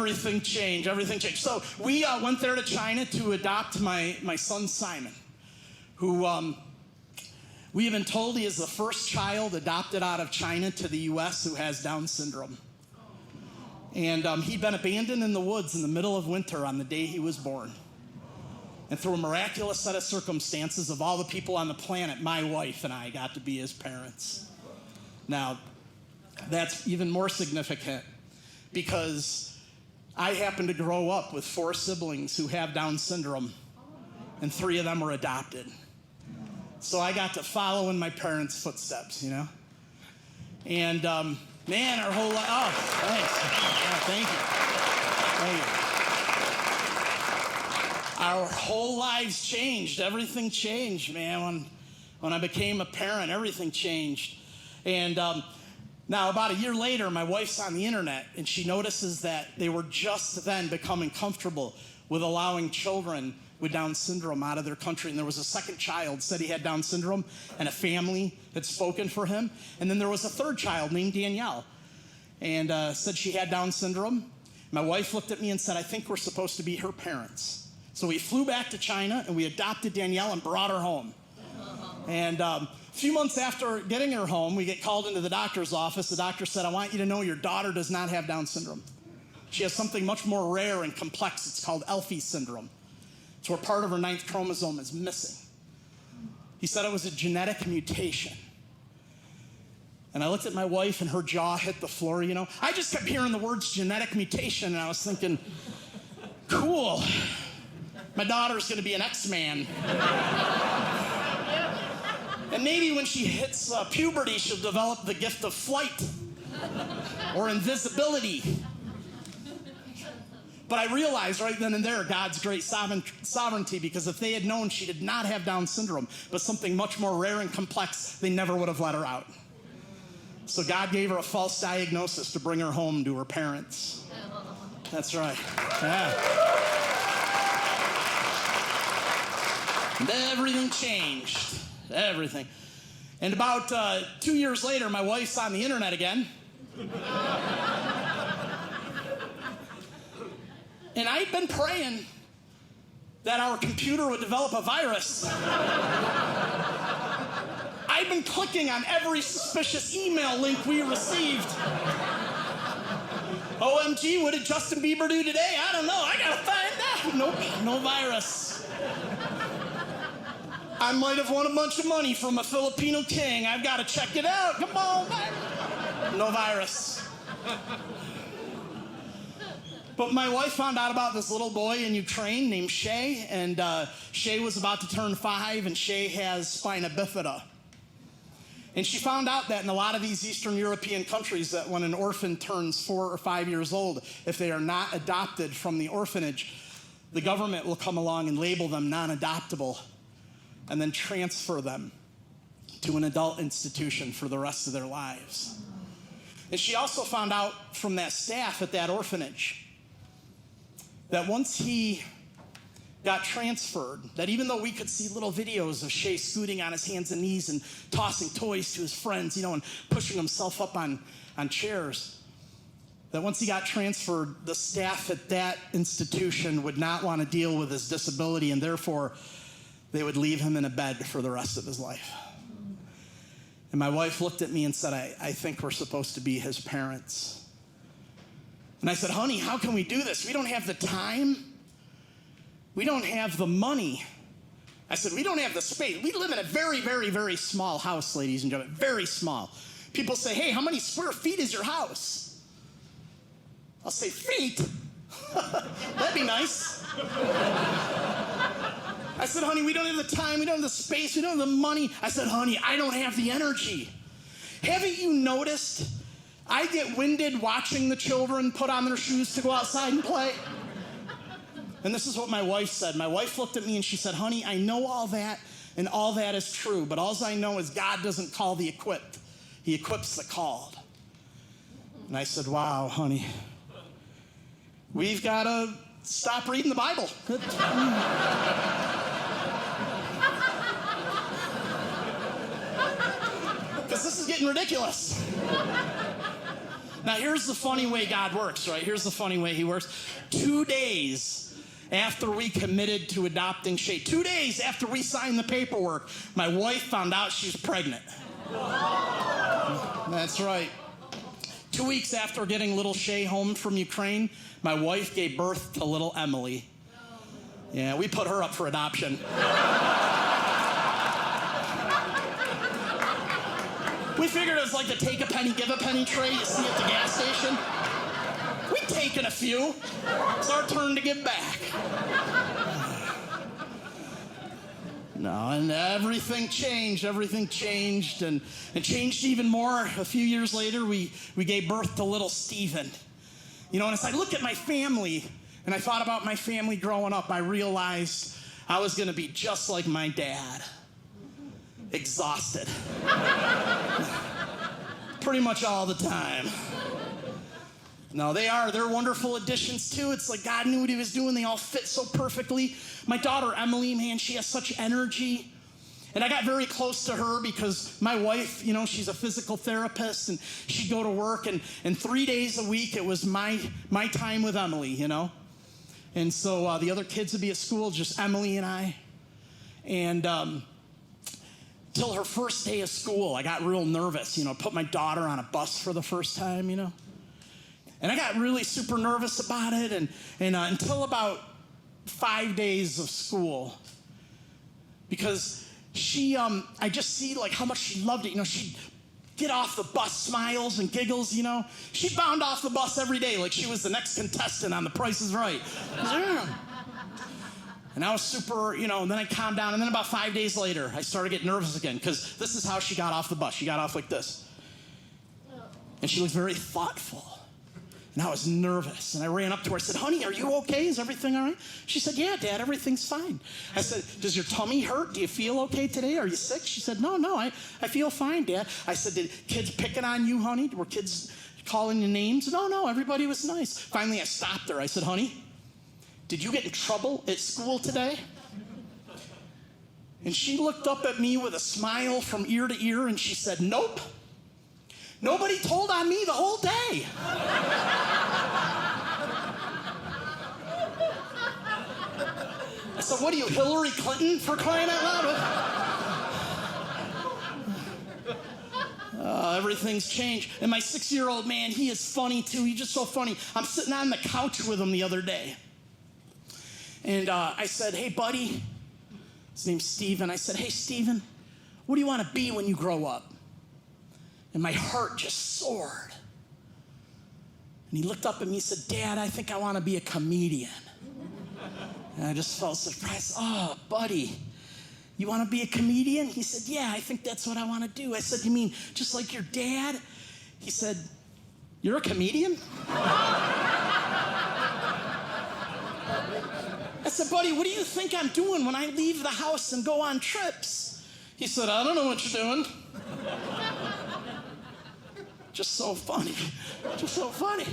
everything changed. So we went there to China to adopt my son Simon, who we have been told he is the first child adopted out of China to the U.S. who has Down syndrome. And he'd been abandoned in the woods in the middle of winter on the day he was born. And through a miraculous set of circumstances of all the people on the planet, my wife and I got to be his parents. Now, that's even more significant because I happen to grow up with 4 siblings who have Down syndrome, and 3 of them were adopted. So I got to follow in my parents' footsteps, you know? And man, our whole life, oh, thanks. Yeah, thank you. Our whole lives changed. Everything changed, man. When I became a parent, everything changed. And now about a year later, my wife's on the internet, and she notices that they were just then becoming comfortable with allowing children with Down syndrome out of their country. And there was a second child, said he had Down syndrome, and a family had spoken for him. And then there was a third child named Danielle, and said she had Down syndrome. My wife looked at me and said, I think we're supposed to be her parents. So we flew back to China, and we adopted Danielle and brought her home. And a few months after getting her home, we get called into the doctor's office. The doctor said, I want you to know your daughter does not have Down syndrome. She has something much more rare and complex. It's called Elfie syndrome. It's where part of her 9th chromosome is missing. He said it was a genetic mutation. And I looked at my wife, and her jaw hit the floor, you know. I just kept hearing the words genetic mutation, and I was thinking, cool. My daughter's going to be an X-Man. And maybe when she hits puberty, she'll develop the gift of flight or invisibility. But I realized right then and there God's great sovereignty, because if they had known she did not have Down syndrome, but something much more rare and complex, they never would have let her out. So God gave her a false diagnosis to bring her home to her parents. That's right. Yeah. And everything changed. Everything. And about 2 years later, my wife's on the internet again. And I'd been praying that our computer would develop a virus. I'd been clicking on every suspicious email link we received. OMG, what did Justin Bieber do today? I don't know. I gotta find out. Nope, no virus. I might have won a bunch of money from a Filipino king. I've got to check it out. Come on, man. No virus. But my wife found out about this little boy in Ukraine named Shay, and Shay was about to turn 5, and Shay has spina bifida. And she found out that in a lot of these Eastern European countries, that when an orphan turns 4 or 5 years old, if they are not adopted from the orphanage, the government will come along and label them non-adoptable and then transfer them to an adult institution for the rest of their lives. And she also found out from that staff at that orphanage that once he got transferred, that even though we could see little videos of Shay scooting on his hands and knees and tossing toys to his friends, you know, and pushing himself up on chairs, that once he got transferred, the staff at that institution would not want to deal with his disability, and therefore they would leave him in a bed for the rest of his life. And my wife looked at me and said, I think we're supposed to be his parents. And I said, honey, how can we do this? We don't have the time. We don't have the money. I said, we don't have the space. We live in a very, very, very small house, ladies and gentlemen, very small. People say, hey, how many square feet is your house? I'll say, feet? That'd be nice. I said, honey, we don't have the time, we don't have the space, we don't have the money. I said, honey, I don't have the energy. Haven't you noticed I get winded watching the children put on their shoes to go outside and play? And this is what my wife said. My wife looked at me and she said, honey, I know all that, and all that is true, but all I know is God doesn't call the equipped. He equips the called. And I said, wow, honey, we've got to stop reading the Bible. Because this is getting ridiculous. Now, here's the funny way God works, right? Here's the funny way he works. 2 days after we committed to adopting Shay, 2 days after we signed the paperwork, my wife found out she was pregnant. That's right. 2 weeks after getting little Shay home from Ukraine, my wife gave birth to little Emily. Yeah, we put her up for adoption. We figured it was like the take a penny, give a penny tray you see at the gas station. We'd taken a few. It's our turn to give back. No, and everything changed, and changed even more. A few years later, we gave birth to little Stephen. You know, and as I look at my family, and I thought about my family growing up, I realized I was going to be just like my dad. Exhausted. Pretty much all the time. No, they're wonderful additions too. It's like God knew what he was doing. They all fit so perfectly. My daughter Emily, man, she has such energy. And I got very close to her because my wife, you know, she's a physical therapist, and she'd go to work, and 3 days a week it was my time with Emily, you know. And so the other kids would be at school, just Emily and I. And till her first day of school, I got real nervous, you know, put my daughter on a bus for the first time, you know. And I got really super nervous about it, and until about 5 days of school, because I just see like how much she loved it, you know. She'd get off the bus, smiles and giggles, you know. She bound off the bus every day like she was the next contestant on The Price is Right. And I was super, you know, and then I calmed down. And then about 5 days later, I started getting nervous again, because this is how she got off the bus. She got off like this. And she looked very thoughtful. And I was nervous. And I ran up to her. I said, honey, are you okay? Is everything all right? She said, yeah, Dad, everything's fine. I said, does your tummy hurt? Do you feel okay today? Are you sick? She said, no, I feel fine, Dad. I said, did kids picking on you, honey? Were kids calling you names? No, everybody was nice. Finally, I stopped her. I said, honey, did you get in trouble at school today? And she looked up at me with a smile from ear to ear, and she said, nope. Nobody told on me the whole day. I said, what are you, Hillary Clinton, for crying out loud? Everything's changed. And my 6-year-old, man, he is funny too. He's just so funny. I'm sitting on the couch with him the other day. And I said, hey, buddy. His name's Steven. I said, hey, Steven, what do you want to be when you grow up? And my heart just soared. And he looked up at me and said, Dad, I think I want to be a comedian. And I just felt surprised. Oh, buddy, you want to be a comedian? He said, yeah, I think that's what I want to do. I said, you mean just like your dad? He said, you're a comedian? I said, buddy, what do you think I'm doing when I leave the house and go on trips? He said, I don't know what you're doing. Just so funny. Just so funny.